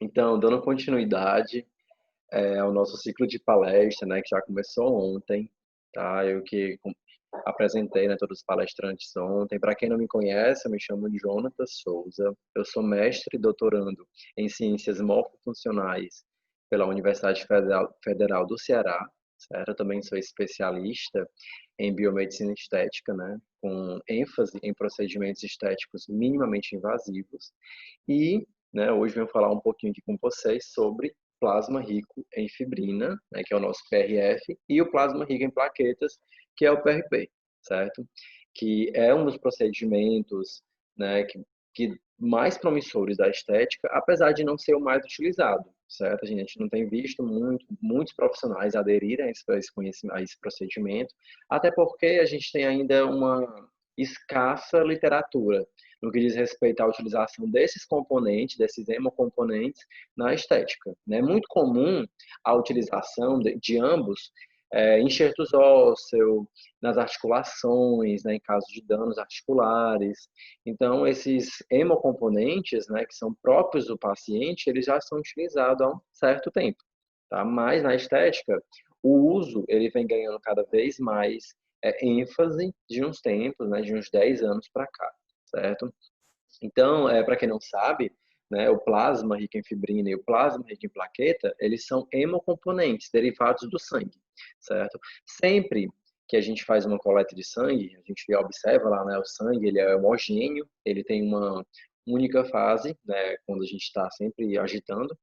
Então, dando continuidade, ao nosso ciclo de palestra, né, que já começou ontem, tá? Eu que apresentei, né, todos os palestrantes ontem. Para quem não me conhece, eu me chamo Jonatas Souza. Eu sou mestre e doutorando em Ciências Morfofuncionais pela Universidade Federal do Ceará, certo? Eu também sou especialista em biomedicina estética, né, com ênfase em procedimentos estéticos minimamente invasivos. E, né, hoje venho falar um pouquinho aqui com vocês sobre plasma rico em fibrina, né, que é o nosso PRF, e o plasma rico em plaquetas, que é o PRP, certo? Que é um dos procedimentos, né, que mais promissores da estética, apesar de não ser o mais utilizado, certo? A gente não tem visto muitos profissionais aderirem a esse conhecimento, a esse procedimento, até porque a gente tem ainda uma escassa literatura no que diz respeito à utilização desses componentes, desses hemocomponentes, na estética. É muito comum a utilização de ambos enxertos ósseos, nas articulações, né, em caso de danos articulares. Então, esses hemocomponentes, né, que são próprios do paciente, eles já são utilizados há um certo tempo. Tá? Mas, na estética, o uso ele vem ganhando cada vez mais ênfase de uns tempos, né, de uns 10 anos para cá, certo? Então, para quem não sabe, né, o plasma rico em fibrina e o plasma rico em plaqueta, eles são hemocomponentes, derivados do sangue, certo? Sempre que a gente faz uma coleta de sangue, a gente observa lá, né, o sangue, ele é homogêneo, ele tem uma única fase, né, quando a gente está sempre agitando,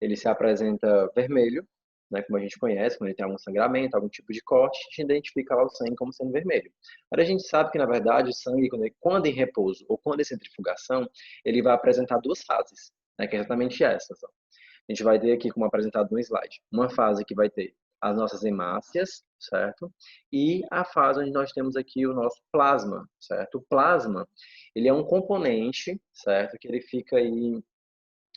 ele se apresenta vermelho, né, como a gente conhece, quando ele tem algum sangramento, algum tipo de corte, a gente identifica lá o sangue como sendo vermelho. Mas a gente sabe que, na verdade, o sangue, quando em repouso ou quando em centrifugação, ele vai apresentar duas fases, né, que é exatamente essas. Ó. A gente vai ter aqui, como apresentado no slide, uma fase que vai ter as nossas hemácias, certo? E a fase onde nós temos aqui o nosso plasma, certo? O plasma, ele é um componente, certo? Que ele fica aí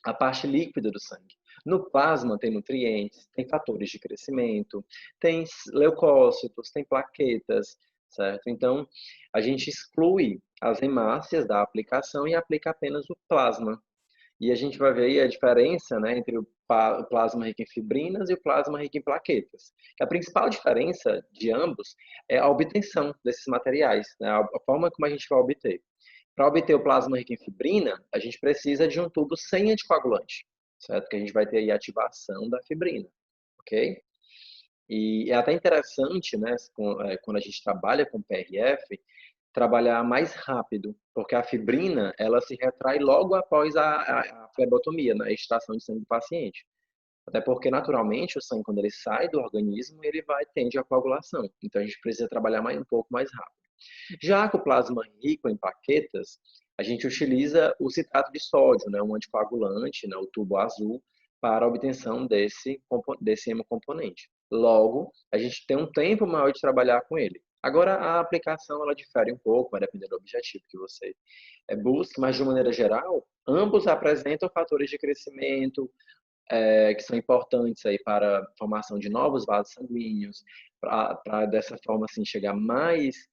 a parte líquida do sangue. No plasma tem nutrientes, tem fatores de crescimento, tem leucócitos, tem plaquetas, certo? Então, a gente exclui as hemácias da aplicação e aplica apenas o plasma. E a gente vai ver aí a diferença, né, entre o plasma rico em fibrinas e o plasma rico em plaquetas. A principal diferença de ambos é a obtenção desses materiais, né, a forma como a gente vai obter. Para obter o plasma rico em fibrina, a gente precisa de um tubo sem anticoagulante, certo? Que a gente vai ter aí a ativação da fibrina, ok? E é até interessante, né, quando a gente trabalha com PRF, trabalhar mais rápido, porque a fibrina, ela se retrai logo após a flebotomia, na extração de sangue do paciente. Até porque, naturalmente, o sangue, quando ele sai do organismo, ele tende à coagulação. Então, a gente precisa trabalhar um pouco mais rápido. Já que o plasma rico em plaquetas, a gente utiliza o citrato de sódio, né, um anticoagulante, né, o tubo azul, para a obtenção desse hemocomponente. Logo, a gente tem um tempo maior de trabalhar com ele. Agora, a aplicação ela difere um pouco, vai depender do objetivo que você busque, mas de uma maneira geral, ambos apresentam fatores de crescimento, que são importantes aí para a formação de novos vasos sanguíneos, para dessa forma assim chegar mais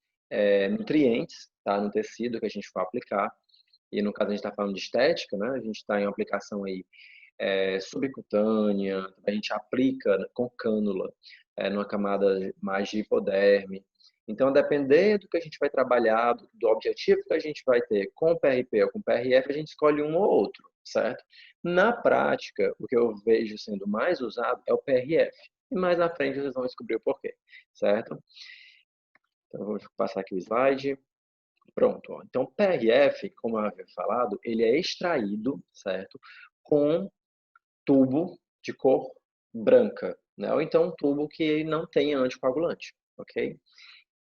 nutrientes, tá, no tecido que a gente for aplicar. E no caso a gente está falando de estética, né? A gente está em uma aplicação aí subcutânea, a gente aplica com cânula numa camada mais de hipoderme. Então, dependendo do que a gente vai trabalhar, do objetivo que a gente vai ter com o PRP ou com o PRF, a gente escolhe um ou outro, certo? Na prática, o que eu vejo sendo mais usado é o PRF. E mais na frente vocês vão descobrir o porquê, certo? Então, eu vou passar aqui o slide. Pronto. Ó. Então, o PRF, como eu havia falado, ele é extraído, certo? Com tubo de cor branca, né? Ou então um tubo que não tenha anticoagulante, ok?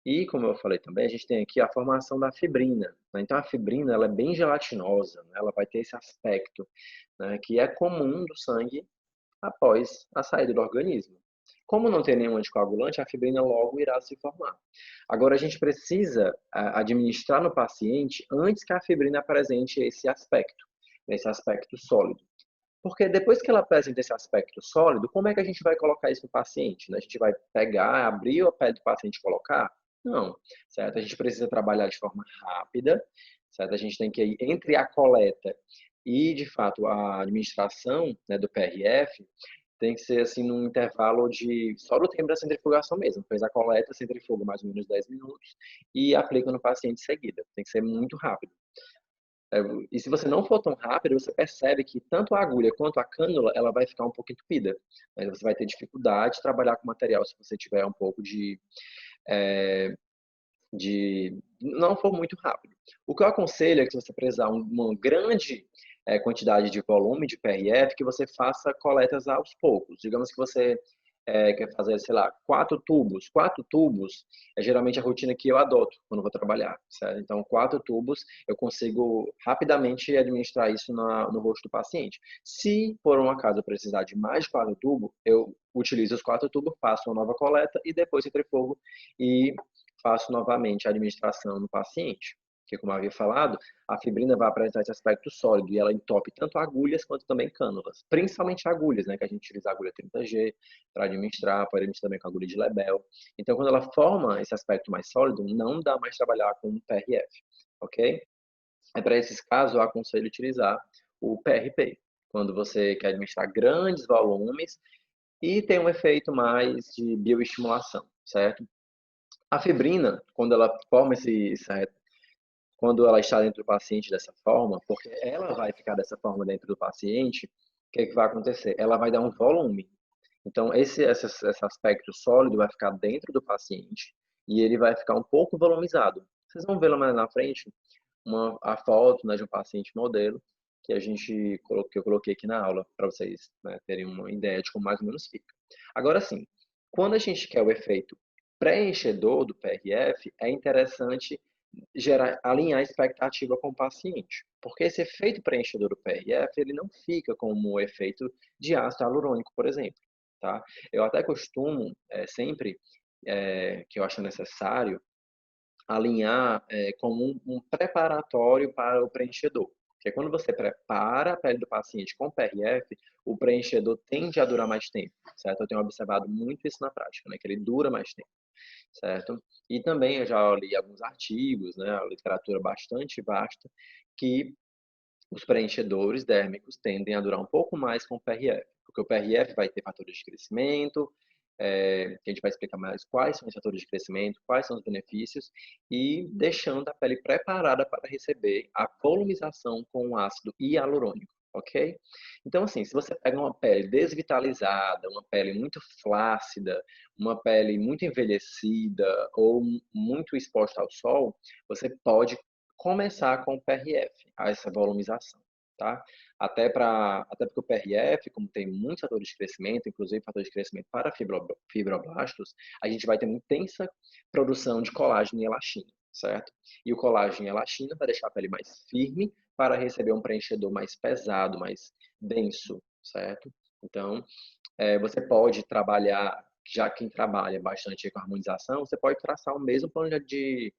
E, como eu falei também, a gente tem aqui a formação da fibrina. Né? Então, a fibrina ela é bem gelatinosa, né? Ela vai ter esse aspecto, né? Que é comum do sangue após a saída do organismo. Como não tem nenhum anticoagulante, a fibrina logo irá se formar. Agora, a gente precisa administrar no paciente antes que a fibrina apresente esse aspecto sólido. Porque depois que ela apresenta esse aspecto sólido, como é que a gente vai colocar isso no paciente? Né? A gente vai pegar, abrir o pé do paciente e colocar? Não, certo? A gente precisa trabalhar de forma rápida, certo? A gente tem que ir entre a coleta E, de fato, a administração, né, do PRF tem que ser assim num intervalo de só do tempo da centrifugação mesmo. Fez a coleta, centrifuga mais ou menos 10 minutos e aplica no paciente em seguida. Tem que ser muito rápido. E se você não for tão rápido, você percebe que tanto a agulha quanto a cânula, ela vai ficar um pouco entupida. Aí você vai ter dificuldade de trabalhar com o material se você tiver um pouco de não for muito rápido. O que eu aconselho é que se você precisar uma grande quantidade de volume de PRF, que você faça coletas aos poucos. Digamos que você quer fazer, sei lá, 4 tubos. 4 tubos é geralmente a rotina que eu adoto quando vou trabalhar, certo? Então, 4 tubos eu consigo rapidamente administrar isso no rosto do paciente. Se, por um acaso, eu precisar de mais de 4 tubos, eu utilizo os 4 tubos, faço uma nova coleta e depois centrifugo e faço novamente a administração no paciente. Porque, como eu havia falado, a fibrina vai apresentar esse aspecto sólido e ela entope tanto agulhas quanto também cânulas. Principalmente agulhas, né? Que a gente utiliza a agulha 30G para administrar, pode administrar também com a agulha de Lebel. Então, quando ela forma esse aspecto mais sólido, não dá mais trabalhar com PRF, ok? Para esses casos, eu aconselho utilizar o PRP, quando você quer administrar grandes volumes e tem um efeito mais de bioestimulação, certo? A fibrina, quando ela forma quando ela está dentro do paciente dessa forma, porque ela vai ficar dessa forma dentro do paciente, o que é que vai acontecer? Ela vai dar um volume. Então, esse aspecto sólido vai ficar dentro do paciente e ele vai ficar um pouco volumizado. Vocês vão ver lá mais na frente a foto, né, de um paciente modelo que eu coloquei aqui na aula para vocês, né, terem uma ideia de como mais ou menos fica. Agora sim, quando a gente quer o efeito preenchedor do PRF, é interessante alinhar a expectativa com o paciente, porque esse efeito preenchedor do PRF ele não fica como o efeito de ácido hialurônico, por exemplo, tá? Eu até costumo sempre que eu acho necessário alinhar como um preparatório para o preenchedor. Porque quando você prepara a pele do paciente com PRF, o preenchedor tende a durar mais tempo, certo? Eu tenho observado muito isso na prática, né? Que ele dura mais tempo, certo? E também eu já li alguns artigos, né? A literatura bastante vasta, que os preenchedores dérmicos tendem a durar um pouco mais com o PRF, porque o PRF vai ter fatores de crescimento, que a gente vai explicar mais quais são os fatores de crescimento, quais são os benefícios, e deixando a pele preparada para receber a volumização com o ácido hialurônico, ok? Então, assim, se você pega uma pele desvitalizada, uma pele muito flácida, uma pele muito envelhecida ou muito exposta ao sol, você pode começar com o PRF, a essa volumização, tá? Até porque o PRF, como tem muitos fatores de crescimento, inclusive fatores de crescimento para fibroblastos, a gente vai ter uma intensa produção de colágeno e elastina, certo? E o colágeno e a elastina vai deixar a pele mais firme para receber um preenchedor mais pesado, mais denso, certo? Então, você pode trabalhar, já quem trabalha bastante com harmonização, você pode traçar o mesmo plano de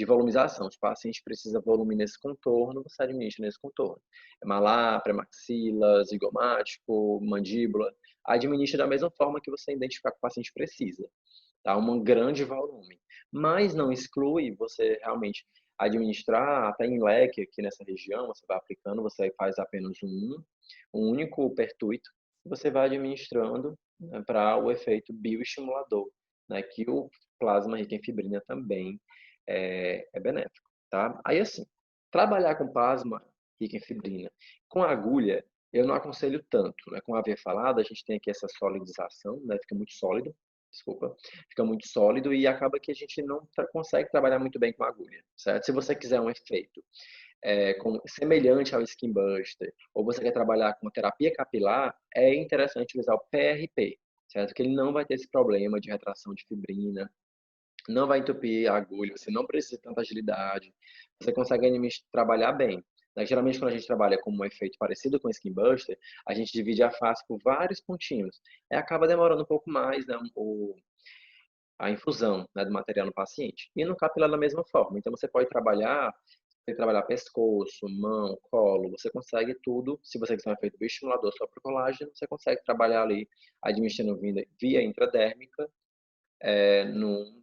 volumização. Se o paciente precisa volume nesse contorno, você administra nesse contorno. Malar, premaxila, zigomático, mandíbula, administra da mesma forma que você identificar que o paciente precisa, tá? Um grande volume. Mas não exclui você realmente administrar até em leque aqui nessa região, você vai aplicando, você faz apenas um único pertuito, você vai administrando, né, para o efeito bioestimulador, né, que o plasma rico em fibrina também é benéfico, tá? Aí assim, trabalhar com plasma rico em fibrina com agulha, eu não aconselho tanto, né? Como eu havia falado, a gente tem aqui essa solidização, né? Fica muito sólido, desculpa, fica muito sólido e acaba que a gente não consegue trabalhar muito bem com agulha, certo? Se você quiser um efeito semelhante ao Skin Buster, ou você quer trabalhar com terapia capilar, é interessante utilizar o PRP, certo? Que ele não vai ter esse problema de retração de fibrina, não vai entupir a agulha, você não precisa de tanta agilidade, você consegue trabalhar bem, né? Geralmente, quando a gente trabalha com um efeito parecido com o Skin Buster, a gente divide a face por vários pontinhos, e acaba demorando um pouco mais, né, a infusão, né, do material no paciente. E no capilar da mesma forma. Então, você trabalhar pescoço, mão, colo, você consegue tudo. Se você quiser um efeito bioestimulador só para o colágeno, você consegue trabalhar ali administrando via intradérmica no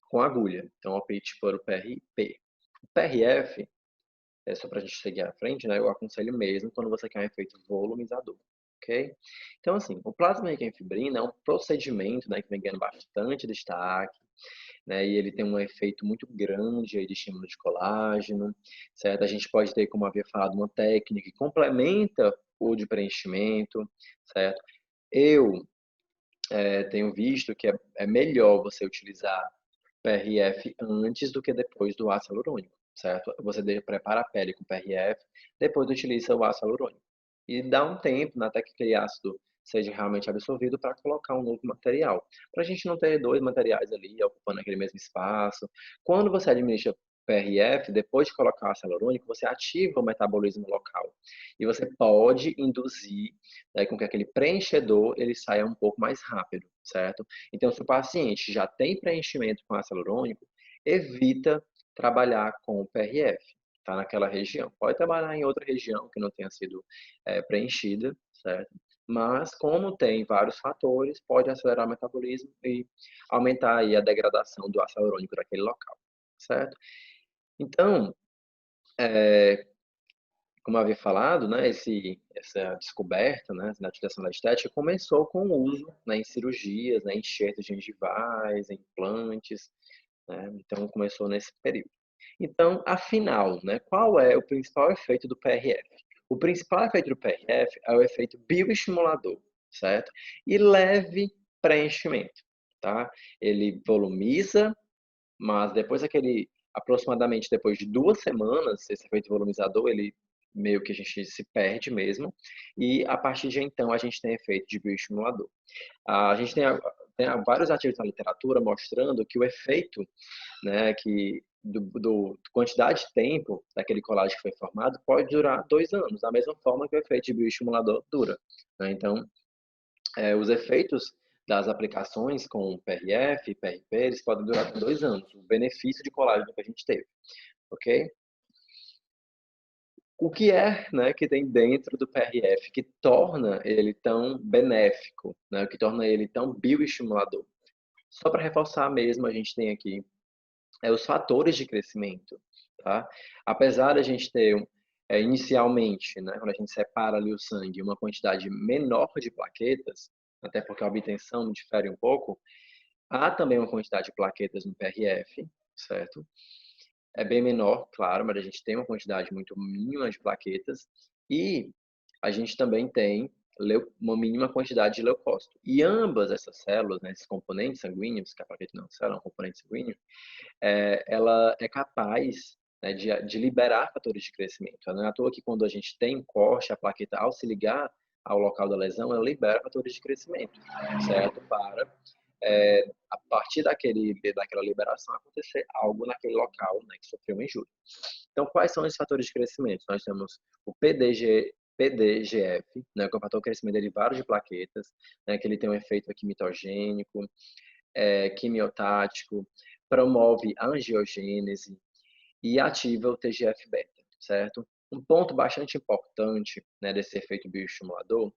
com agulha. Então, opte por o PRP. O PRF, só para a gente seguir à frente, né, eu aconselho mesmo quando você quer um efeito volumizador, ok? Então, assim, o plasma rico em fibrina é um procedimento, né, que vem ganhando bastante destaque, né, e ele tem um efeito muito grande aí de estímulo de colágeno, certo? A gente pode ter, como havia falado, uma técnica que complementa o de preenchimento, certo? Eu tenho visto que é melhor você utilizar PRF antes do que depois do ácido hialurônico, certo? Você prepara a pele com PRF, depois utiliza o ácido hialurônico. E dá um tempo, né, até que aquele ácido seja realmente absorvido para colocar um novo material. Para a gente não ter dois materiais ali ocupando aquele mesmo espaço. Quando você administra PRF, depois de colocar o ácido hialurônico, você ativa o metabolismo local. E você pode induzir, né, com que aquele preenchedor ele saia um pouco mais rápido, certo? Então, se o paciente já tem preenchimento com ácido hialurônico, evita trabalhar com o PRF, tá naquela região. Pode trabalhar em outra região que não tenha sido preenchida, certo? Mas, como tem vários fatores, pode acelerar o metabolismo e aumentar aí a degradação do ácido hialurônico daquele local, certo? Então, como eu havia falado, né, essa descoberta, né, na utilização da estética começou com o uso, né, em cirurgias, né, enxertos gengivais, implantes, né, então começou nesse período. Então, afinal, né, qual é o principal efeito do PRF? O principal efeito do PRF é o efeito bioestimulador, certo? E leve preenchimento, tá? Ele volumiza, mas aproximadamente depois de 2 semanas, esse efeito volumizador, ele meio que a gente se perde mesmo, e a partir de então a gente tem efeito de bioestimulador. A gente tem vários artigos na literatura mostrando que o efeito, né, que quantidade de tempo daquele colágeno que foi formado pode durar 2 anos, da mesma forma que o efeito de bioestimulador dura, né? Então, os efeitos das aplicações com PRF e PRP, eles podem durar por 2 anos, o benefício de colágeno que a gente teve, ok? O que é, né, que tem dentro do PRF que torna ele tão benéfico, né, que torna ele tão bioestimulador? Só para reforçar mesmo, a gente tem aqui os fatores de crescimento, tá? Apesar da gente ter inicialmente, né, quando a gente separa ali o sangue, uma quantidade menor de plaquetas, até porque a obtenção difere um pouco, há também uma quantidade de plaquetas no PRF, certo? É bem menor, claro, mas a gente tem uma quantidade muito mínima de plaquetas e a gente também tem uma mínima quantidade de leucócito. E ambas essas células, né, esses componentes sanguíneos, que a plaqueta não é uma célula, é um componente sanguíneo, ela é capaz, né, de liberar fatores de crescimento. Não é à toa que quando a gente tem um corte, a plaqueta, ao se ligar ao local da lesão, ela libera fatores de crescimento, certo? Para, a partir daquela liberação, acontecer algo naquele local, né, que sofreu uma injúria. Então, quais são esses fatores de crescimento? Nós temos o PDGF, né, que é o fator de crescimento derivado de plaquetas, né, que ele tem um efeito aqui mitogênico, quimiotático, promove a angiogênese e ativa o TGF-beta, certo? Um ponto bastante importante, né, desse efeito bioestimulador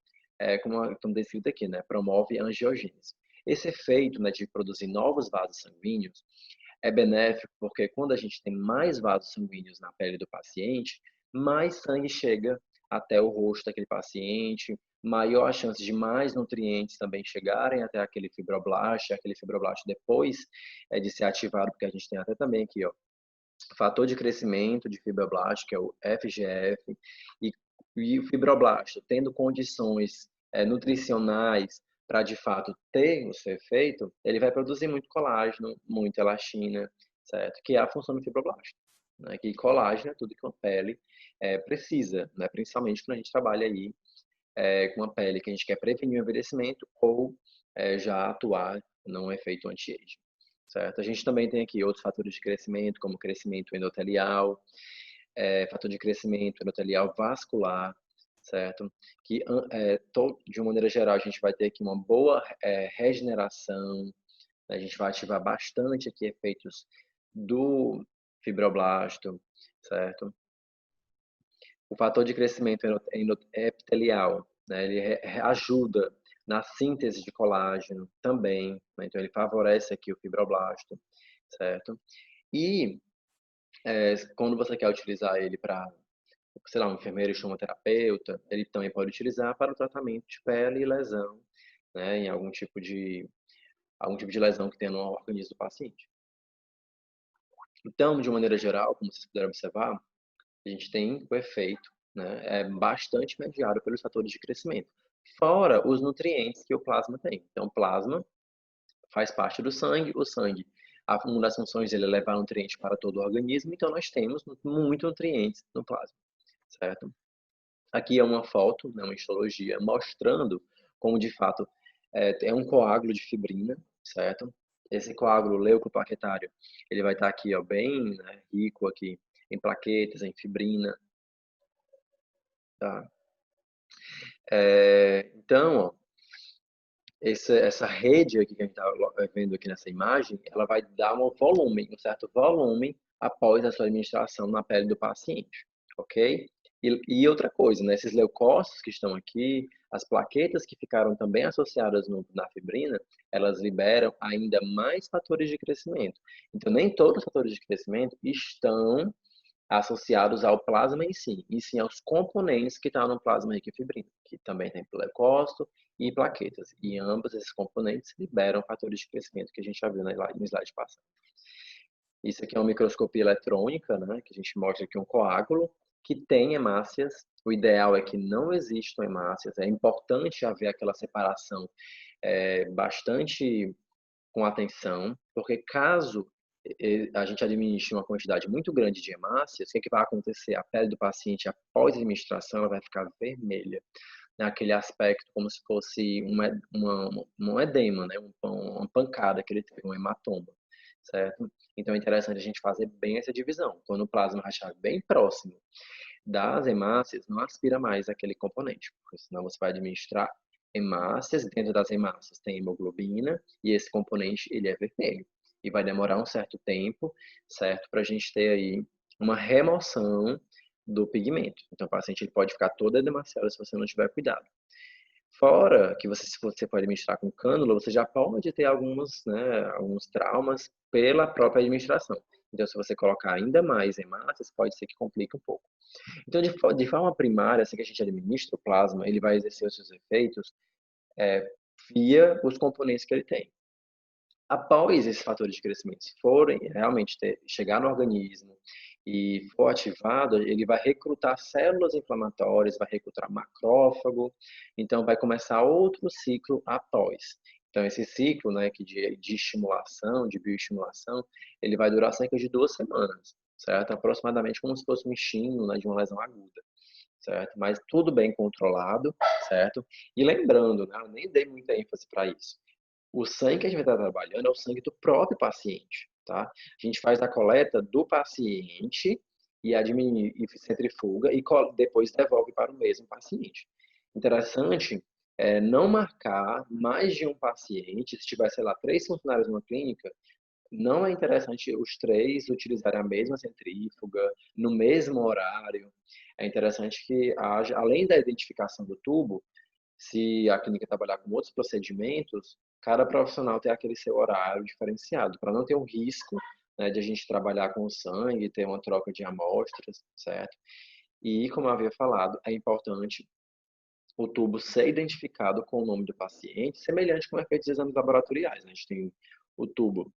como descrito aqui, né, promove a angiogênese. Esse efeito, né, de produzir novos vasos sanguíneos é benéfico porque quando a gente tem mais vasos sanguíneos na pele do paciente, mais sangue chega até o rosto daquele paciente, maior a chance de mais nutrientes também chegarem até aquele fibroblasto depois de ser ativado, porque a gente tem até também aqui, ó, fator de crescimento de fibroblasto, que é o FGF, e, e o fibroblasto, tendo condições nutricionais para de fato ter o seu efeito, ele vai produzir muito colágeno, muita elastina, certo? Que é a função do fibroblasto. Né? Que colágeno é tudo que uma pele precisa, né? Principalmente quando a gente trabalha aí com uma pele que a gente quer prevenir o envelhecimento ou já atuar num efeito anti-aging, certo? A gente também tem aqui outros fatores de crescimento, como crescimento endotelial, fator de crescimento endotelial vascular, certo? Que, de uma maneira geral, a gente vai ter aqui uma boa regeneração, né? A gente vai ativar bastante aqui efeitos do fibroblasto, certo? O fator de crescimento epitelial, né, ele ajuda na síntese de colágeno também, né, então ele favorece aqui o fibroblasto, certo? E Quando você quer utilizar ele para, sei lá, um enfermeiro estomoterapeuta, ele também pode utilizar para o tratamento de pele e lesão, né, em algum tipo de lesão que tenha no organismo do paciente. Então, de maneira geral, como vocês puderam observar, a gente tem o efeito, né, bastante mediado pelos fatores de crescimento, fora os nutrientes que o plasma tem. Então, o plasma faz parte do sangue, o sangue, uma das funções dele é levar nutrientes para todo o organismo, então nós temos muitos nutrientes no plasma, certo? Aqui é uma foto, né, uma histologia, mostrando como, de fato, é um coágulo de fibrina, certo? Esse coágulo leucoplaquetário, ele vai estar aqui, ó, bem, né, rico aqui em plaquetas, em fibrina, tá? Então, ó, essa rede aqui que a gente está vendo aqui nessa imagem, ela vai dar um certo volume após a sua administração na pele do paciente, ok? E outra coisa, né, esses leucócitos que estão aqui, as plaquetas que ficaram também associadas na fibrina, elas liberam ainda mais fatores de crescimento. Então, nem todos os fatores de crescimento estão associados ao plasma em si, e sim aos componentes que estão no plasma rico em fibrina, que também tem leucócito e plaquetas. E ambos esses componentes liberam fatores de crescimento que a gente já viu no slide passado. Isso aqui é uma microscopia eletrônica, né, que a gente mostra aqui um coágulo que tem hemácias. O ideal é que não existam hemácias. É importante haver aquela separação bastante com atenção, porque caso a gente administre uma quantidade muito grande de hemácias, o que, é que vai acontecer? A pele do paciente, após a administração, ela vai ficar vermelha, naquele aspecto como se fosse um edema, né? Uma pancada que ele teve, um hematoma, certo? Então é interessante a gente fazer bem essa divisão. Quando o plasma rachar bem próximo das hemácias, não aspira mais aquele componente, porque senão você vai administrar hemácias, dentro das hemácias tem hemoglobina, e esse componente ele é vermelho. E vai demorar um certo tempo, certo, para a gente ter aí uma remoção do pigmento. Então, o paciente ele pode ficar todo edemaciado se você não tiver cuidado. Fora que você, se você pode administrar com cânula, você já pode ter alguns traumas pela própria administração. Então, se você colocar ainda mais hemácias, pode ser que complique um pouco. Então, de forma primária, assim que a gente administra o plasma, ele vai exercer os seus efeitos via os componentes que ele tem. Após esses fatores de crescimento, se forem realmente chegar no organismo e for ativado, ele vai recrutar células inflamatórias, vai recrutar macrófago, então vai começar outro ciclo após. Então, esse ciclo, né, de estimulação, de bioestimulação, ele vai durar cerca de 2 semanas, certo? Aproximadamente como se fosse um estímulo, né, de uma lesão aguda, certo? Mas tudo bem controlado, certo? E lembrando, né, eu nem dei muita ênfase para isso. O sangue que a gente vai estar trabalhando é o sangue do próprio paciente, tá? A gente faz a coleta do paciente e centrifuga e depois devolve para o mesmo paciente. Interessante não marcar mais de um paciente. Se tiver, sei lá, 3 funcionários numa clínica, não é interessante os 3 utilizarem a mesma centrífuga, no mesmo horário. É interessante que haja, além da identificação do tubo, se a clínica trabalhar com outros procedimentos, cada profissional tem aquele seu horário diferenciado, para não ter um risco, né, de a gente trabalhar com o sangue, ter uma troca de amostras, certo? E, como eu havia falado, é importante o tubo ser identificado com o nome do paciente, semelhante com o efeito de exames laboratoriais, né? A gente tem o tubo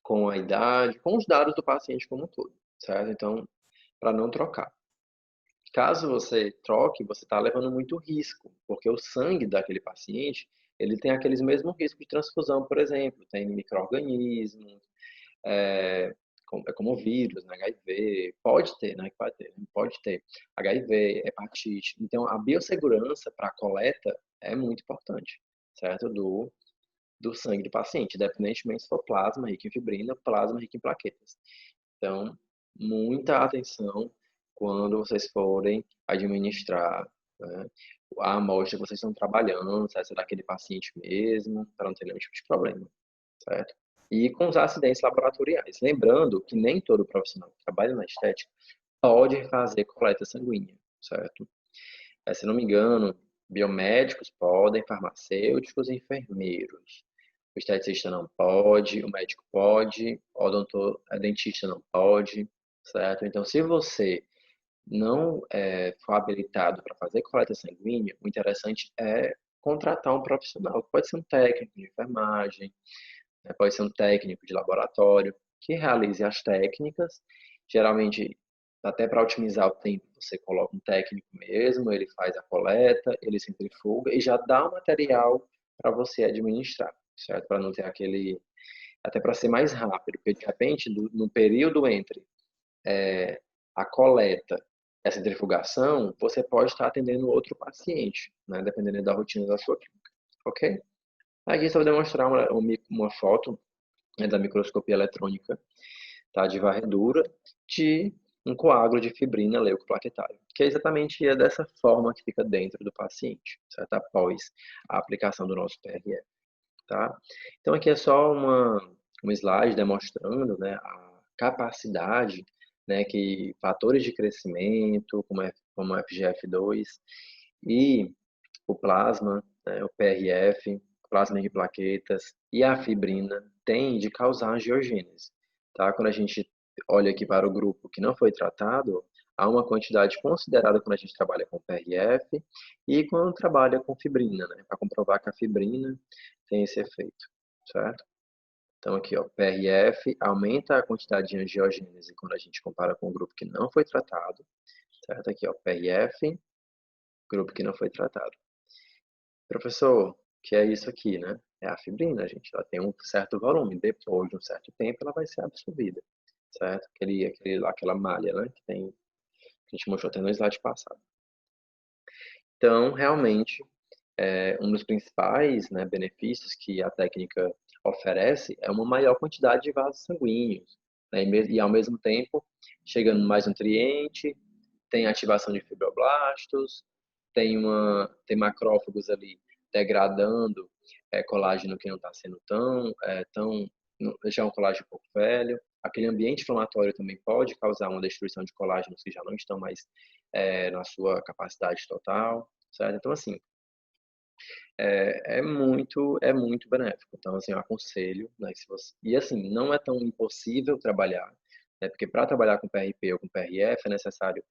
com a idade, com os dados do paciente como um todo, certo? Então, para não trocar. Caso você troque, você está levando muito risco, porque o sangue daquele paciente, ele tem aqueles mesmos riscos de transfusão, por exemplo, tem micro-organismos, como vírus, né, HIV, pode ter, né, pode ter HIV, hepatite. Então, a biossegurança para a coleta é muito importante, certo? Do sangue do paciente, independentemente se for plasma rico em fibrina, plasma rico em plaquetas. Então, muita atenção quando vocês forem administrar, né, a amostra que vocês estão trabalhando, se é daquele paciente mesmo, para não ter nenhum tipo de problema, certo? E com os acidentes laboratoriais. Lembrando que nem todo profissional que trabalha na estética pode fazer coleta sanguínea, certo? Se não me engano, biomédicos podem, farmacêuticos e enfermeiros. O esteticista não pode, o médico pode, o dentista não pode, certo? Então, se você não for habilitado para fazer coleta sanguínea, o interessante é contratar um profissional. Pode ser um técnico de enfermagem, né? Pode ser um técnico de laboratório que realize as técnicas. Geralmente, até para otimizar o tempo, você coloca um técnico mesmo, ele faz a coleta, ele centrifuga e já dá o material para você administrar, certo? Para não ter aquele, até para ser mais rápido, porque de repente, no período entre a coleta e a centrifugação, você pode estar atendendo outro paciente, né? Dependendo da rotina da sua clínica, ok? Aqui só vou demonstrar uma foto, né, da microscopia eletrônica, tá? De varredura de um coágulo de fibrina leucoplaquetária, que é exatamente dessa forma que fica dentro do paciente, certo? Após a aplicação do nosso PRF, tá? Então aqui é só um slide demonstrando, né, a capacidade, né, que fatores de crescimento, como o FGF2 e o plasma, né, o PRF, plasma de plaquetas e a fibrina têm de causar angiogênese, tá? Quando a gente olha aqui para o grupo que não foi tratado, há uma quantidade considerada quando a gente trabalha com PRF e quando trabalha com fibrina, né? Para comprovar que a fibrina tem esse efeito, certo? Então aqui, ó, PRF aumenta a quantidade de angiogênese quando a gente compara com o grupo que não foi tratado, certo? Aqui, ó, PRF, grupo que não foi tratado. Professor, que é isso aqui, né? É a fibrina, gente. Ela tem um certo volume. Depois de um certo tempo, ela vai ser absorvida, certo? Aquela malha, né? Que a gente mostrou até no slide passado. Então, realmente, um dos principais, né, benefícios que a técnica oferece é uma maior quantidade de vasos sanguíneos, né? E ao mesmo tempo, chegando mais nutriente, tem ativação de fibroblastos, tem macrófagos ali degradando colágeno que não está sendo já é um colágeno um pouco velho. Aquele ambiente inflamatório também pode causar uma destruição de colágenos que já não estão mais na sua capacidade total, certo? Então, assim, é muito benéfico. Então, assim, eu aconselho, né, se você... E, assim, não é tão impossível trabalhar, né, porque para trabalhar com PRP ou com PRF é necessário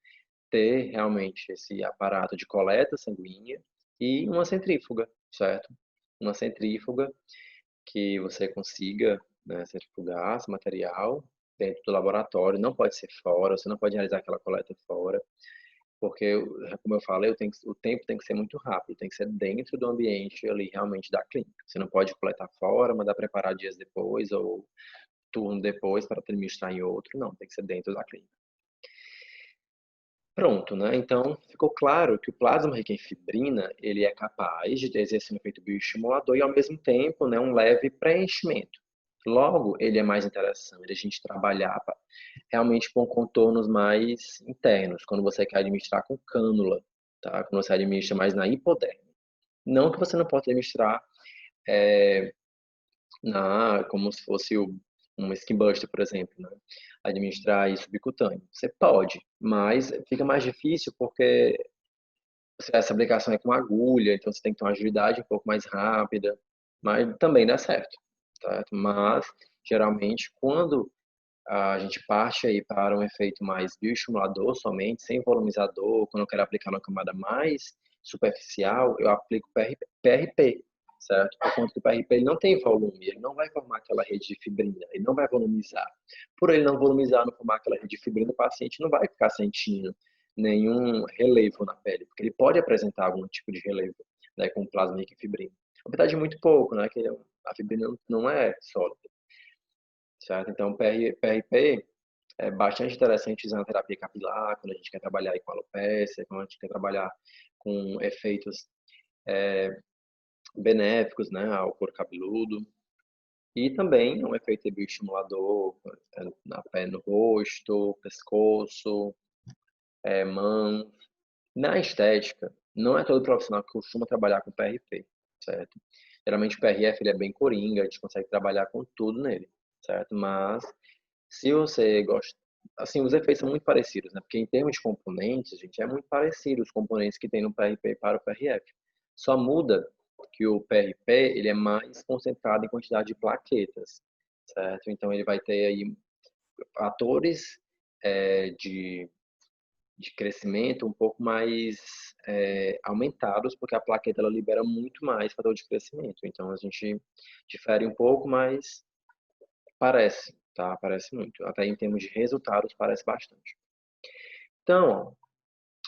ter realmente esse aparato de coleta sanguínea e uma centrífuga, certo? Uma centrífuga que você consiga, né, centrifugar esse material dentro do laboratório, não pode ser fora, você não pode realizar aquela coleta fora, porque, como eu falei, o tempo tem que ser muito rápido, tem que ser dentro do ambiente ali realmente da clínica. Você não pode coletar fora, mandar preparar dias depois ou turno depois para administrar em outro, não, tem que ser dentro da clínica. Pronto, né? Então, ficou claro que o plasma rico em fibrina, ele é capaz de exercer um efeito bioestimulador e, ao mesmo tempo, né, um leve preenchimento. Logo, ele é mais interessante a gente trabalhar realmente com contornos mais internos, quando você quer administrar com cânula, tá? Quando você administra mais na hipoderme. Não que você não possa administrar como se fosse um skin buster, por exemplo, né? Administrar isso subcutâneo. Você pode, mas fica mais difícil porque essa aplicação é com agulha, então você tem que ter uma agilidade um pouco mais rápida, mas também dá certo, tá? Mas, geralmente, quando a gente parte aí para um efeito mais bioestimulador somente, sem volumizador, quando eu quero aplicar uma camada mais superficial, eu aplico PRP, certo? Por conta que o PRP ele não tem volume, ele não vai formar aquela rede de fibrina, ele não vai volumizar. Por ele não volumizar, não formar aquela rede de fibrina, o paciente não vai ficar sentindo nenhum relevo na pele, porque ele pode apresentar algum tipo de relevo, né, com plasma rico em fibrina. Na verdade, muito pouco, né, que a fibrina não é sólida, certo? Então, PRP é bastante interessante usar na terapia capilar, quando a gente quer trabalhar aí com alopecia, quando a gente quer trabalhar com efeitos benéficos, né, ao couro cabeludo. E também um efeito bioestimulador na pele, no rosto, pescoço, mãos. Na estética, não é todo profissional que costuma trabalhar com PRP, certo? Geralmente o PRF ele é bem coringa, a gente consegue trabalhar com tudo nele, certo? Mas se você gosta, assim, os efeitos são muito parecidos, né? Porque em termos de componentes, gente, é muito parecido os componentes que tem no PRP para o PRF. Só muda que o PRP, ele é mais concentrado em quantidade de plaquetas, certo? Então ele vai ter aí fatores de crescimento um pouco mais aumentados, porque a plaqueta ela libera muito mais fator de crescimento. Então a gente difere um pouco, mas parece, tá? Parece muito. Até em termos de resultados, parece bastante. Então,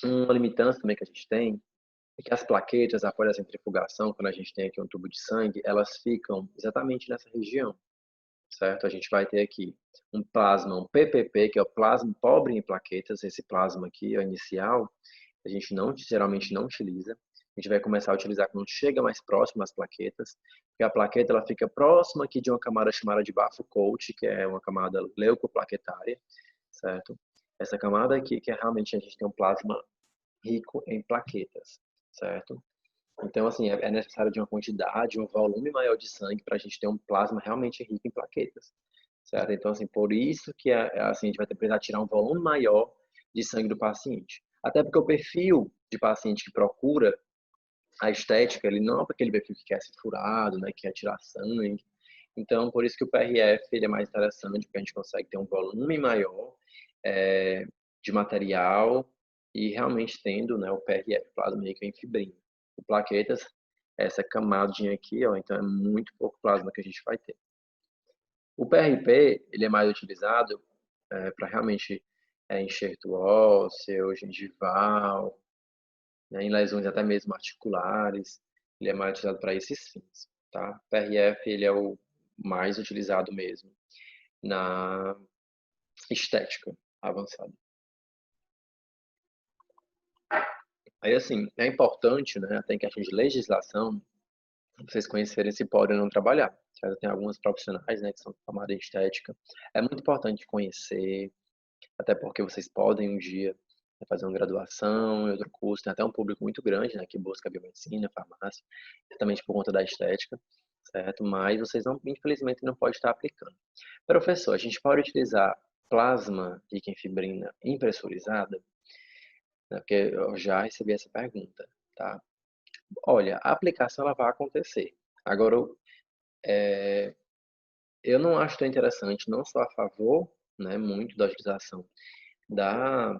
ó, uma limitância também que a gente tem é que as plaquetas, após a centrifugação, quando a gente tem aqui um tubo de sangue, elas ficam exatamente nessa região, certo? A gente vai ter aqui um plasma, um PPP, que é o plasma pobre em plaquetas. Esse plasma aqui, o inicial, a gente geralmente não utiliza. A gente vai começar a utilizar quando chega mais próximo às plaquetas, porque a plaqueta ela fica próxima aqui de uma camada chamada de bafo coat, que é uma camada leucoplaquetária, certo? Essa camada aqui que é realmente a gente tem um plasma rico em plaquetas, certo? Então, assim, é necessário de uma quantidade, um volume maior de sangue para a gente ter um plasma realmente rico em plaquetas, certo? Então, assim, por isso que assim, a gente vai ter que precisar tirar um volume maior de sangue do paciente. Até porque o perfil de paciente que procura a estética, ele não é aquele perfil que quer ser furado, né, que quer tirar sangue. Então, por isso que o PRF ele é mais interessante, porque a gente consegue ter um volume maior de material e realmente tendo, né, o PRF, plasma rico em fibrina. O plaquetas, essa camadinha aqui, ó, então é muito pouco plasma que a gente vai ter. O PRP, ele é mais utilizado para realmente enxerto ósseo, gengival, né, em lesões até mesmo articulares, ele é mais utilizado para esses fins, tá? PRF, ele é o mais utilizado mesmo na estética avançada. Aí, assim, é importante, né, até em questão de legislação, vocês conhecerem se podem ou não trabalhar. Certo? Tem alguns profissionais, né, que são formados em estética. É muito importante conhecer, até porque vocês podem um dia fazer uma graduação em outro curso. Tem até um público muito grande, né, que busca biomedicina, farmácia, exatamente por conta da estética, certo? Mas vocês não, infelizmente, não podem estar aplicando. Professor, a gente pode utilizar plasma rica em fibrina impressurizada? Né, porque eu já recebi essa pergunta, tá? Olha, a aplicação ela vai acontecer. Agora, eu não acho tão interessante, não sou a favor, né, muito da utilização da,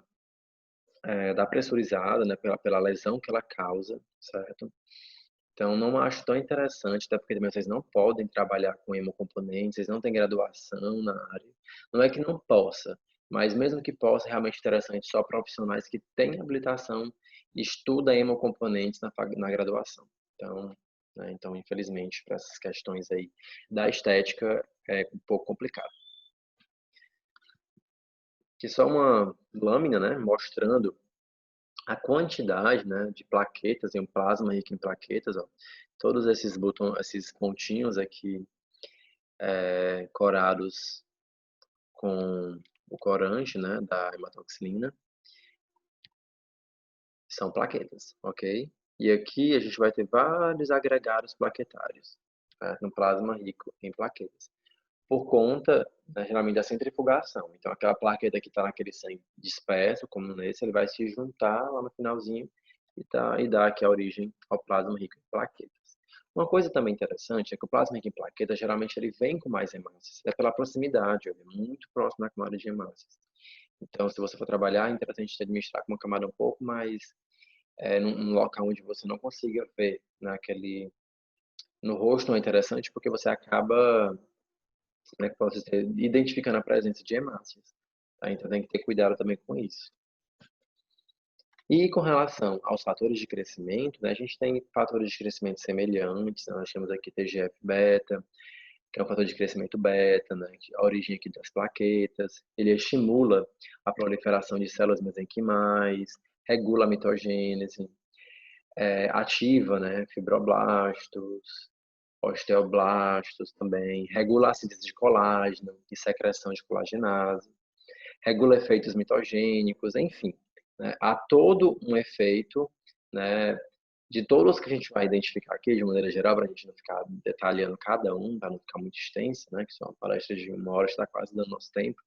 da pressurizada, né, pela lesão que ela causa, certo? Então, não acho tão interessante, até porque também vocês não podem trabalhar com hemocomponentes, vocês não têm graduação na área. Não é que não possa, mas mesmo que possa, é realmente interessante só profissionais que têm habilitação e estudam hemocomponentes na graduação. Então, né, então, infelizmente, para essas questões aí da estética, é um pouco complicado. Aqui só uma lâmina, né, mostrando a quantidade, né, de plaquetas em um plasma rico em plaquetas, ó. Todos esses pontinhos aqui corados com o corante, né, da hematoxilina, são plaquetas, ok? E aqui a gente vai ter vários agregados plaquetários, né, no plasma rico em plaquetas, por conta, né, geralmente, da centrifugação. Então, aquela plaqueta que está naquele sangue disperso, como nesse, ele vai se juntar lá no finalzinho e dar aqui a origem ao plasma rico em plaquetas. Uma coisa também interessante é que o plasma rico em plaquetas, geralmente, ele vem com mais hemácias, é pela proximidade, ele é muito próximo da camada de hemácias. Então, se você for trabalhar, é interessante administrar com uma camada um pouco mais, num local onde você não consiga ver naquele... No rosto não é interessante porque você acaba, como é que posso dizer, identificando a presença de hemácias. Tá? Então tem que ter cuidado também com isso. E com relação aos fatores de crescimento, né, a gente tem fatores de crescimento semelhantes, né? Nós temos aqui TGF-beta, que é um fator de crescimento beta, né, a origem aqui das plaquetas, ele estimula a proliferação de células mesenquimais, regula a mitogênese, ativa, né, fibroblastos, osteoblastos também, regula a síntese de colágeno e secreção de colagenase, regula efeitos mitogênicos, enfim, né? Há todo um efeito, né, de todos que a gente vai identificar aqui, de maneira geral, para a gente não ficar detalhando cada um, para não ficar muito extenso, né, que são uma palestra de 1 hora, está quase dando nosso tempo,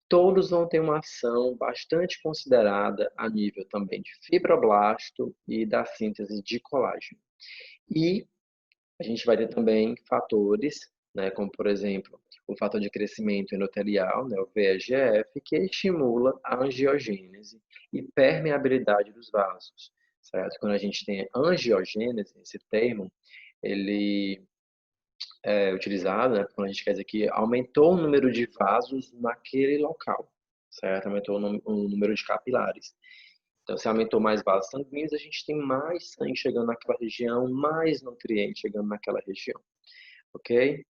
todos vão ter uma ação bastante considerada a nível também de fibroblasto e da síntese de colágeno. E a gente vai ter também fatores, né, como por exemplo, o fator de crescimento endotelial, né, o VEGF, que estimula a angiogênese e permeabilidade dos vasos, certo? Quando a gente tem angiogênese, esse termo, ele é utilizado, né, quando a gente quer dizer que aumentou o número de vasos naquele local, certo? Aumentou o número de capilares. Então, se aumentou mais vasos sanguíneos, a gente tem mais sangue chegando naquela região, mais nutrientes chegando naquela região, ok?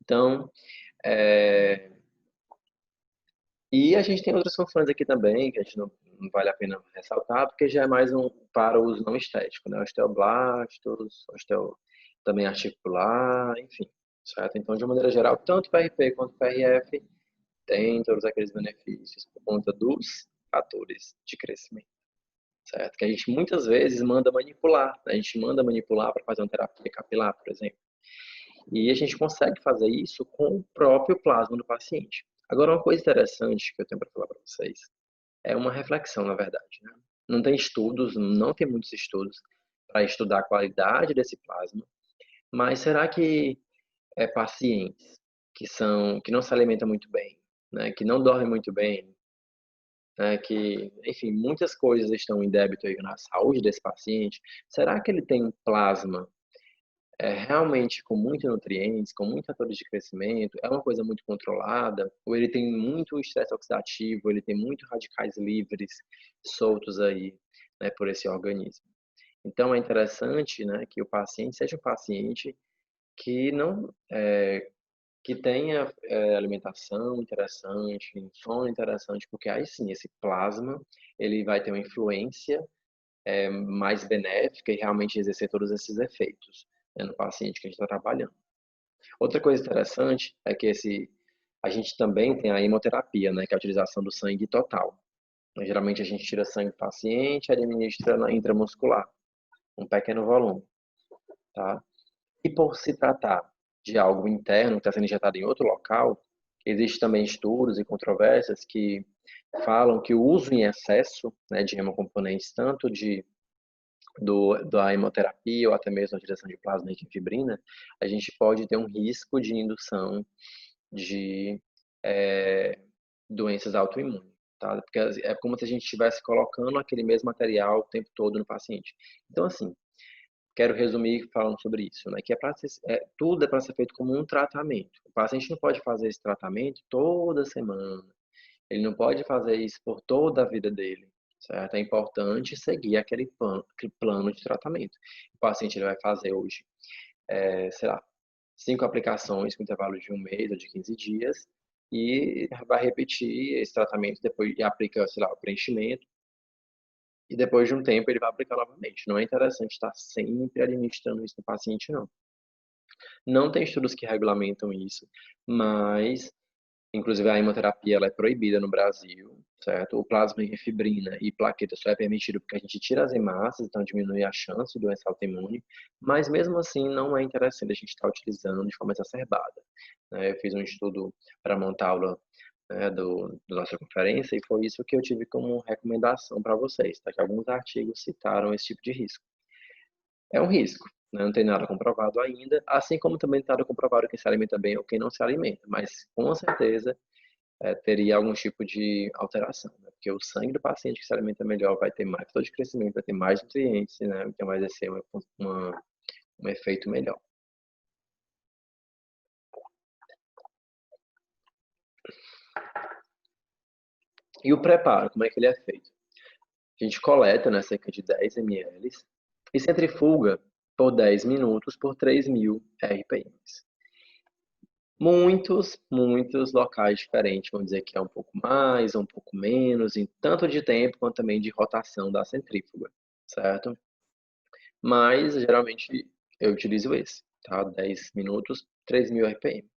Então, é... e a gente tem outras funções aqui também, que a gente não vale a pena ressaltar, porque já é mais para o uso não estético, né? Osteoblastos, também articular, enfim, certo? Então, de uma maneira geral, tanto o PRP quanto o PRF tem todos aqueles benefícios por conta dos fatores de crescimento, certo? Que a gente muitas vezes manda manipular, né? A gente manda manipular para fazer uma terapia capilar, por exemplo. E a gente consegue fazer isso com o próprio plasma do paciente. Agora, uma coisa interessante que eu tenho para falar para vocês é uma reflexão, na verdade, né? Não tem estudos, não tem muitos estudos para estudar a qualidade desse plasma, mas será que pacientes que não se alimentam muito bem, né, que não dormem muito bem, né, que, enfim, muitas coisas estão em débito aí na saúde desse paciente, será que ele tem um plasma realmente com muitos nutrientes, com muitos fatores de crescimento, é uma coisa muito controlada, ou ele tem muito estresse oxidativo, ele tem muitos radicais livres soltos aí, né, por esse organismo. Então é interessante, né, que o paciente seja um paciente que não que tenha alimentação interessante, sono interessante, porque aí sim esse plasma ele vai ter uma influência mais benéfica e realmente exercer todos esses efeitos, né, no paciente que a gente está trabalhando. Outra coisa interessante é que a gente também tem a hemoterapia, né, que é a utilização do sangue total. Geralmente a gente tira sangue do paciente e administra na intramuscular, um pequeno volume, tá? E por se tratar de algo interno que está sendo injetado em outro local, existem também estudos e controvérsias que falam que o uso em excesso, né, de hemocomponentes, tanto da hemoterapia ou até mesmo a utilização de plasma rico em fibrina, a gente pode ter um risco de indução de doenças autoimunes, tá? Porque é como se a gente estivesse colocando aquele mesmo material o tempo todo no paciente. Então, assim, quero resumir falando sobre isso, né? Que tudo é para ser feito como um tratamento. O paciente não pode fazer esse tratamento toda semana. Ele não pode fazer isso por toda a vida dele, certo? É importante seguir aquele plano de tratamento. O paciente ele vai fazer hoje, sei lá, 5 aplicações com intervalo de um mês ou de 15 dias e vai repetir esse tratamento depois e aplica, sei lá, o preenchimento e depois de um tempo ele vai aplicar novamente. Não é interessante estar sempre administrando isso no paciente, não. Não tem estudos que regulamentam isso, mas inclusive a hemoterapia ela é proibida no Brasil, certo? O plasma em fibrina e plaqueta só é permitido porque a gente tira as hemácias, então diminui a chance de doença autoimune, mas mesmo assim não é interessante a gente estar utilizando de forma exacerbada, né? Eu fiz um estudo para montar a aula, né, do nossa conferência e foi isso que eu tive como recomendação para vocês, tá? Que alguns artigos citaram esse tipo de risco. É um risco, né? Não tem nada comprovado ainda, assim como também não tem nada comprovado quem se alimenta bem ou quem não se alimenta, mas com certeza teria algum tipo de alteração, né? Porque o sangue do paciente que se alimenta melhor vai ter mais fator de crescimento, vai ter mais nutrientes, né? Então vai ser um efeito melhor. E o preparo, como é que ele é feito? A gente coleta, né, cerca de 10 ml e centrifuga por 10 minutos por 3.000 RPMs. Muitos locais diferentes, vamos dizer que é um pouco mais, um pouco menos, em tanto de tempo quanto também de rotação da centrífuga, certo? Mas geralmente eu utilizo esse, tá? 10 minutos, 3.000 RPM.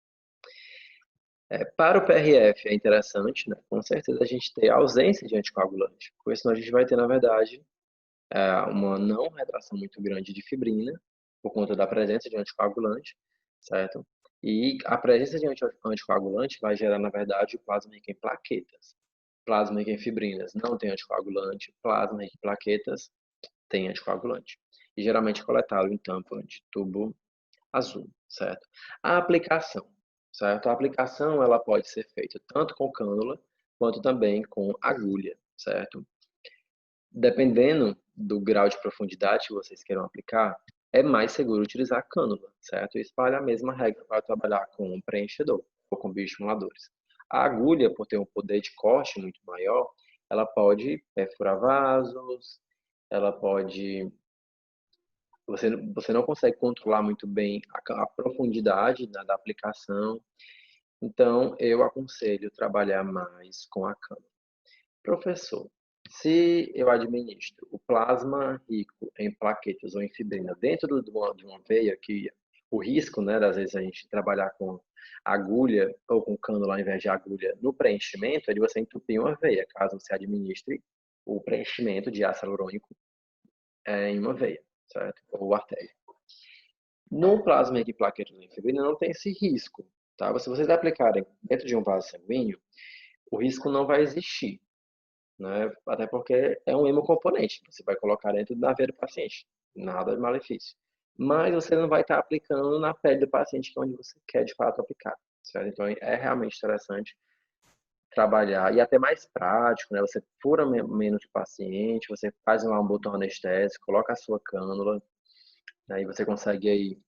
Para o PRF é interessante, né? Com certeza a gente ter ausência de anticoagulante, porque senão a gente vai ter, na verdade, uma não retração muito grande de fibrina, por conta da presença de anticoagulante, certo? E a presença de anticoagulante vai gerar, na verdade, o plasma rico em plaquetas. Plasma rico em fibrinas não tem anticoagulante, plasma rico em plaquetas tem anticoagulante. E geralmente coletado em tampa de tubo azul, certo? A aplicação, certo? A aplicação, ela pode ser feita tanto com cânula, quanto também com agulha, certo? Dependendo do grau de profundidade que vocês queiram aplicar, é mais seguro utilizar a cânula, certo? Isso vale a mesma regra para trabalhar com um preenchedor ou com bioestimuladores. A agulha, por ter um poder de corte muito maior, ela pode perfurar vasos, ela pode... Você não consegue controlar muito bem a profundidade da aplicação, então eu aconselho trabalhar mais com a cânula. Professor, se eu administro o plasma rico em plaquetas ou em fibrina dentro de uma veia, que o risco, né, das vezes a gente trabalhar com agulha ou com cânula ao invés de agulha no preenchimento, é de você entupir uma veia, caso você administre o preenchimento de ácido hialurônico em uma veia, certo? Ou artéria. No plasma rico em plaquetas ou em fibrina não tem esse risco, tá? Se vocês aplicarem dentro de um vaso sanguíneo, o risco não vai existir, né? Até porque é um hemocomponente, você vai colocar dentro da veia do paciente, nada de malefício. Mas você não vai estar aplicando na pele do paciente, que é onde você quer de fato aplicar, certo? Então é realmente interessante trabalhar e até mais prático, né? Você fura menos o paciente, você faz um botão anestésico, coloca a sua cânula, aí você consegue aí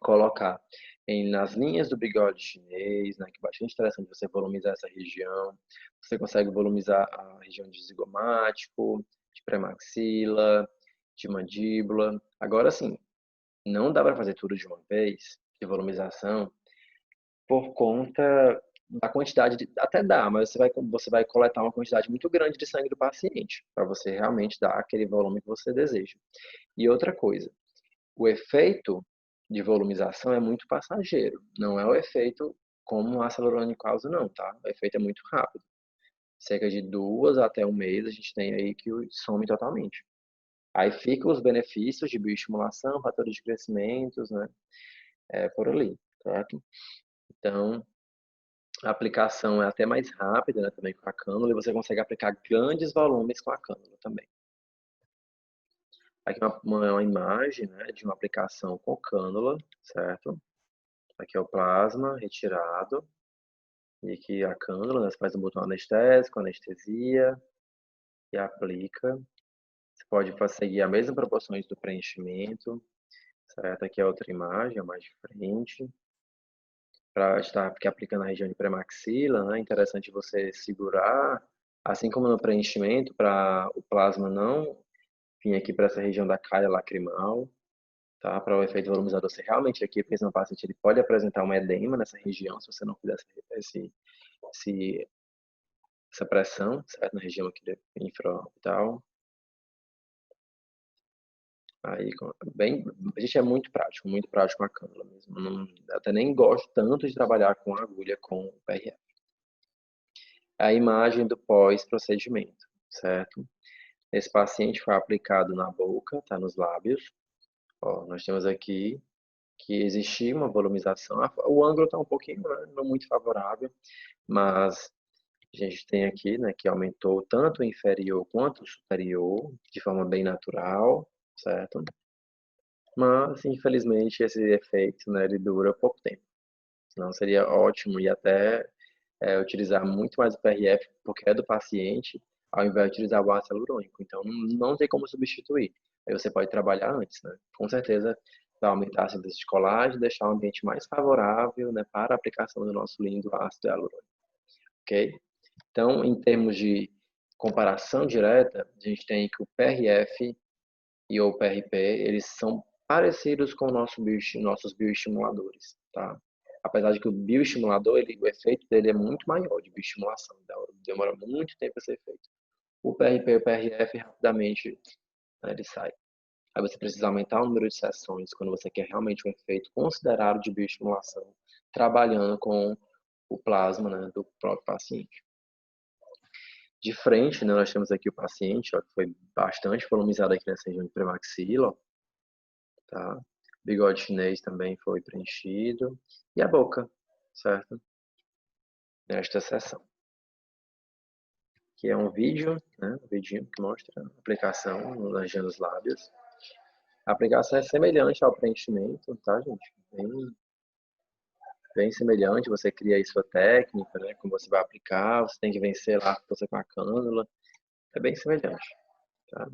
colocar nas linhas do bigode chinês, né, que é bastante interessante você volumizar essa região. Você consegue volumizar a região de zigomático, de pré-maxila, de mandíbula. Agora sim, não dá para fazer tudo de uma vez, de volumização, por conta da quantidade, até dá, mas você vai coletar uma quantidade muito grande de sangue do paciente, para você realmente dar aquele volume que você deseja. E outra coisa, o efeito de volumização é muito passageiro, não é o efeito como o ácido hialurônico causa, não, tá? O efeito é muito rápido. Cerca de 2 até 1 mês a gente tem aí que some totalmente. Aí ficam os benefícios de bioestimulação, fatores de crescimento, né? Por ali, certo? Então, a aplicação é até mais rápida, né? Também com a cânula, e você consegue aplicar grandes volumes com a cânula também. Aqui uma imagem, né, de uma aplicação com cânula, certo? Aqui é o plasma retirado. E aqui a cânula, né? Você faz um botão anestésico, anestesia e aplica. Você pode seguir as mesmas proporções do preenchimento, certo? Aqui é outra imagem, a mais de frente. Para estar aqui aplicando na região de pré-maxila, né? É interessante você segurar, assim como no preenchimento, para o plasma não vir aqui para essa região da calha lacrimal, tá? Para o efeito volumizador ser realmente aqui, porque senão o paciente ele pode apresentar um edema nessa região, se você não fizer esse, essa pressão, certo? Na região aqui infraorbital. Aí, bem, a gente é muito prático com a cânula mesmo. Não, até nem gosto tanto de trabalhar com agulha com PRF. A imagem do pós-procedimento, certo? Esse paciente foi aplicado na boca, tá nos lábios. Ó, nós temos aqui que existia uma volumização. O ângulo está um pouquinho, né, não muito favorável, mas a gente tem aqui, né, que aumentou tanto o inferior quanto o superior, de forma bem natural, certo? Mas, infelizmente, esse efeito, né, ele dura pouco tempo. Senão seria ótimo e até utilizar muito mais o PRF, porque é do paciente, ao invés de utilizar o ácido hialurônico. Então, não tem como substituir. Aí você pode trabalhar antes, né? Com certeza, vai aumentar a síntese de colágeno, deixar o ambiente mais favorável, né, para a aplicação do nosso lindo ácido hialurônico. Ok? Então, em termos de comparação direta, a gente tem que o PRF e o PRP, eles são parecidos com nossos bioestimuladores, tá? Apesar de que o bioestimulador, o efeito dele é muito maior de bioestimulação, demora muito tempo a ser feito. O PRP e o PRF rapidamente, né, ele sai. Aí você precisa aumentar o número de sessões quando você quer realmente um efeito considerável de bioestimulação, trabalhando com o plasma, né, do próprio paciente. De frente, né, nós temos aqui o paciente, ó, que foi bastante volumizado aqui nessa região de premaxila, tá? Bigode chinês também foi preenchido. E a boca, certo? Nesta sessão. Aqui é um vídeo, né? Um vidinho que mostra a aplicação na região dos lábios. A aplicação é semelhante ao preenchimento, tá, gente? Bem bem semelhante, você cria aí sua técnica, né? Como você vai aplicar, você tem que vencer lá você com a cânula, é bem semelhante, tá?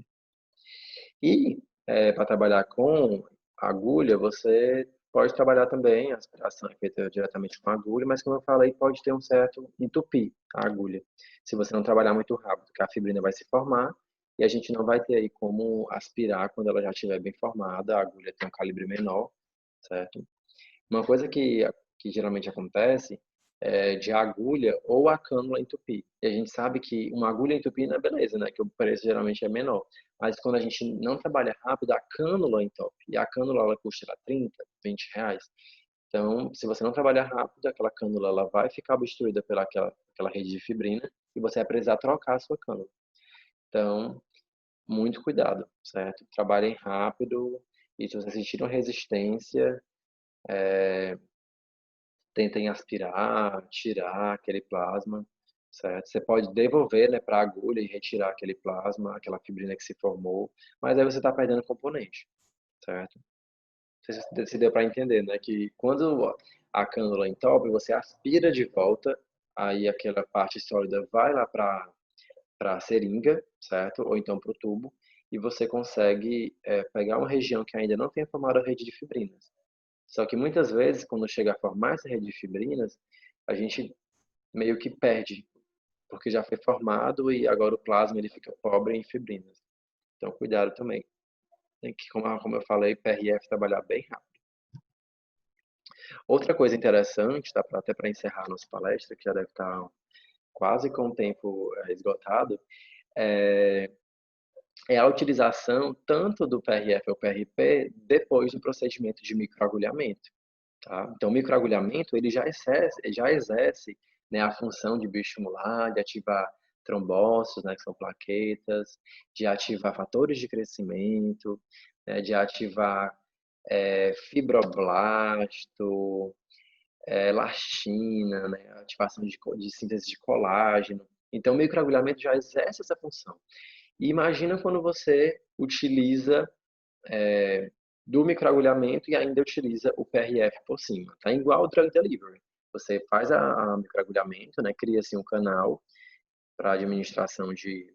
E para trabalhar com agulha, você pode trabalhar também, a aspiração é feita diretamente com agulha, mas como eu falei, pode ter um certo entupir a agulha. Se você não trabalhar muito rápido, que a fibrina vai se formar e a gente não vai ter aí como aspirar quando ela já estiver bem formada, a agulha tem um calibre menor, certo? Uma coisa que geralmente acontece é de agulha ou a cânula entupir. E a gente sabe que uma agulha entupindo é beleza, né? Que o preço geralmente é menor. Mas quando a gente não trabalha rápido, a cânula entope. E a cânula ela custa lá 30, 20 reais. Então, se você não trabalhar rápido, aquela cânula ela vai ficar obstruída pela aquela rede de fibrina e você vai precisar trocar a sua cânula. Então, muito cuidado, certo? Trabalhem rápido e se vocês sentiram resistência, tentem aspirar, tirar aquele plasma, certo? Você pode devolver, né, para a agulha e retirar aquele plasma, aquela fibrina que se formou, mas aí você está perdendo componente, certo? Não sei se deu para entender, né, que quando a cânula entope, você aspira de volta, aí aquela parte sólida vai lá para a seringa, certo? Ou então para o tubo, e você consegue pegar uma região que ainda não tem formado a rede de fibrinas. Só que muitas vezes, quando chega a formar essa rede de fibrinas, a gente meio que perde, porque já foi formado e agora o plasma ele fica pobre em fibrinas. Então, cuidado também. Tem que, como eu falei, PRF trabalhar bem rápido. Outra coisa interessante, tá, até para encerrar nossa palestra, que já deve estar quase com o tempo esgotado, é, é a utilização tanto do PRF ou PRP depois do procedimento de microagulhamento. Tá? Então, o microagulhamento ele já exerce, né, a função de bioestimular, de ativar trombócitos, né, que são plaquetas, de ativar fatores de crescimento, né, de ativar fibroblasto, elastina, né, ativação de síntese de colágeno. Então, o microagulhamento já exerce essa função. E imagina quando você utiliza do microagulhamento e ainda utiliza o PRF por cima. Tá igual o drug delivery. Você faz a microagulhamento, né? Cria-se um canal para administração de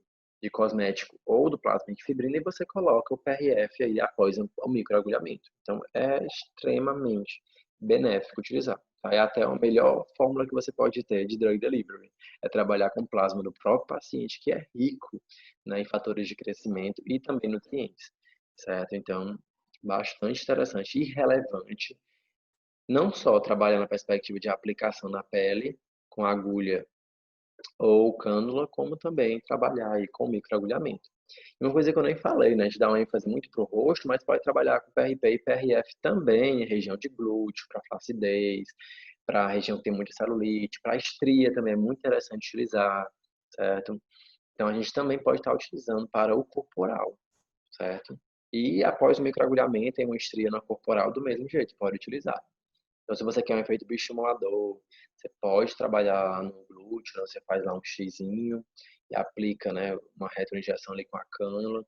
cosmético ou do plasma de fibrina e você coloca o PRF aí após o microagulhamento. Então, é extremamente benéfico utilizar. Tá? É até a melhor fórmula que você pode ter de drug delivery. É trabalhar com plasma do próprio paciente, que é rico, né, em fatores de crescimento e também nutrientes, certo? Então, bastante interessante e relevante. Não só trabalhar na perspectiva de aplicação na pele, com agulha ou cânula, como também trabalhar aí com microagulhamento. E uma coisa que eu nem falei, né? A gente dá uma ênfase muito para o rosto, mas pode trabalhar com PRP e PRF também, em região de glúteo, para flacidez, para a região que tem muita celulite, para estria também é muito interessante utilizar, certo? Então a gente também pode estar utilizando para o corporal, certo? E após o microagulhamento, em uma estria na corporal, do mesmo jeito, pode utilizar. Então, se você quer um efeito bioestimulador, você pode trabalhar no glúteo, né? Você faz lá um xizinho e aplica, né, uma retroinjeção ali com a cânula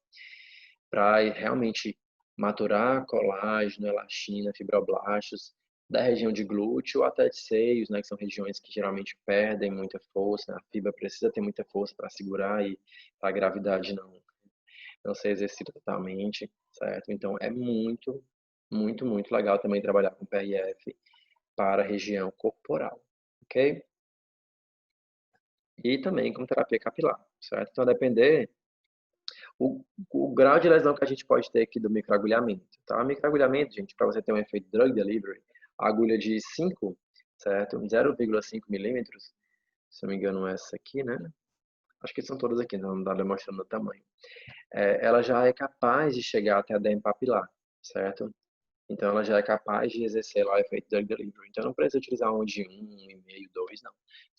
para realmente maturar colágeno, elastina, fibroblastos da região de glúteo até de seios, né, que são regiões que geralmente perdem muita força, né? A fibra precisa ter muita força para segurar e a gravidade não ser exercida totalmente, certo? Então é muito, muito, muito legal também trabalhar com PRF para a região corporal, ok? E também com terapia capilar, certo? Então, a depender o grau de lesão que a gente pode ter aqui do microagulhamento, tá? Microagulhamento, gente, para você ter um efeito drug delivery, a agulha de 5, certo? 0,5 milímetros, se não me engano essa aqui, né? Acho que são todas aqui, não dá demonstrando o tamanho. Ela já é capaz de chegar até a derme papilar, certo? Então, ela já é capaz de exercer lá o efeito drug delivery. Então, não precisa utilizar um de 1,5, 2, não.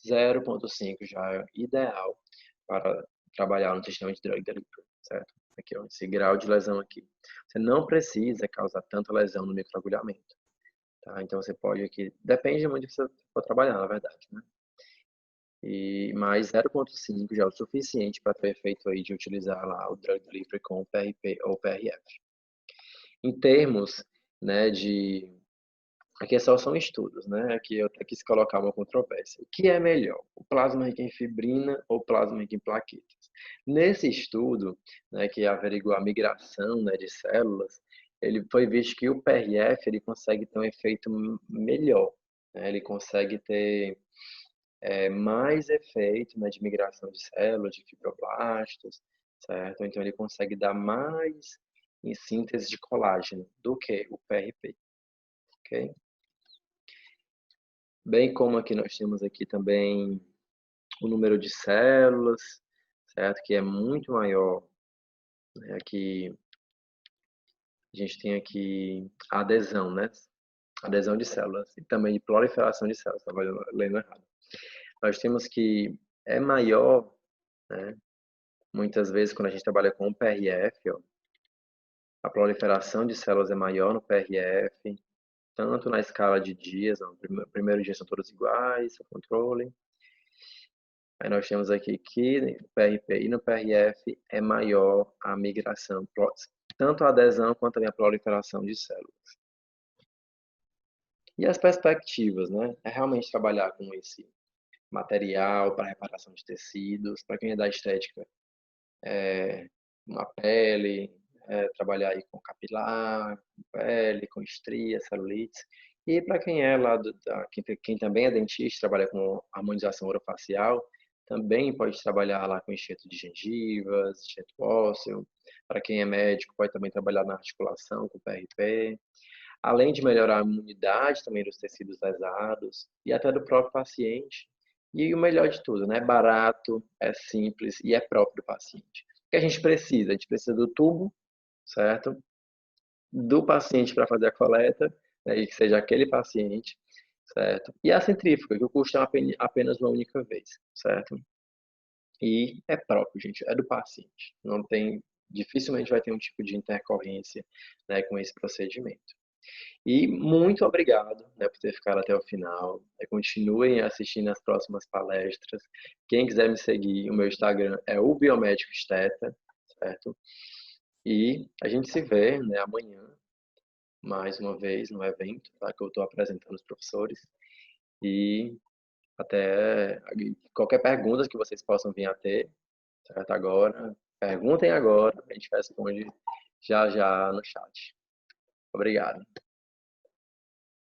0,5 já é ideal para trabalhar no sistema de drug delivery, certo? Aqui, ó, esse grau de lesão aqui. Você não precisa causar tanta lesão no microagulhamento, tá? Então, você pode aqui... Depende muito do que você for trabalhar, na verdade, né? E mais 0,5 já é o suficiente para ter efeito aí de utilizar lá o drug delivery com o PRP ou PRF. Em termos, né, de Aqui só são estudos, né? Aqui eu quis colocar uma controvérsia. O que é melhor, o plasma rico em fibrina ou o plasma rico em plaquetas? Nesse estudo, né, que averigou a migração, né, de células, ele foi visto que o PRF ele consegue ter um efeito melhor, né? Ele consegue ter mais efeito, né, de migração de células, de fibroblastos, certo? Então ele consegue dar mais em síntese de colágeno do que o PRP, ok? Bem como aqui nós temos aqui também o número de células, certo? Que é muito maior, né? Aqui a gente tem aqui a adesão, né? Adesão de células e também de proliferação de células, estava lendo errado. Nós temos que é maior, né? Muitas vezes quando a gente trabalha com o PRF, ó, a proliferação de células é maior no PRF, tanto na escala de dias, no primeiro dia são todos iguais, o controle. Aí nós temos aqui que no PRP e no PRF é maior a migração, tanto a adesão quanto também a proliferação de células. E as perspectivas, né? É realmente trabalhar com esse material para reparação de tecidos, para quem é da estética, uma pele, trabalhar aí com capilar, com pele, com estria, celulite. E para quem é lá, quem também é dentista, trabalha com harmonização orofacial, também pode trabalhar lá com enxerto de gengivas, enxerto ósseo. Para quem é médico, pode também trabalhar na articulação com PRP. Além de melhorar a imunidade também dos tecidos lesados e até do próprio paciente. E o melhor de tudo, né? É barato, é simples e é próprio do paciente. O que a gente precisa? A gente precisa do tubo, certo? Do paciente para fazer a coleta, né? E que seja aquele paciente, certo? E a centrífuga, que o custo é apenas uma única vez, certo? E é próprio, gente, é do paciente. Não tem, dificilmente vai ter um tipo de intercorrência, né, com esse procedimento. E muito obrigado, né, por ter ficado até o final. Continuem assistindo as próximas palestras. Quem quiser me seguir, o meu Instagram é o Biomédico Esteta, certo? E a gente se vê, né, amanhã, mais uma vez, no evento, tá, que eu estou apresentando os professores. E até qualquer pergunta que vocês possam vir a ter, certo? Agora, perguntem agora, a gente responde já já no chat. Obrigado.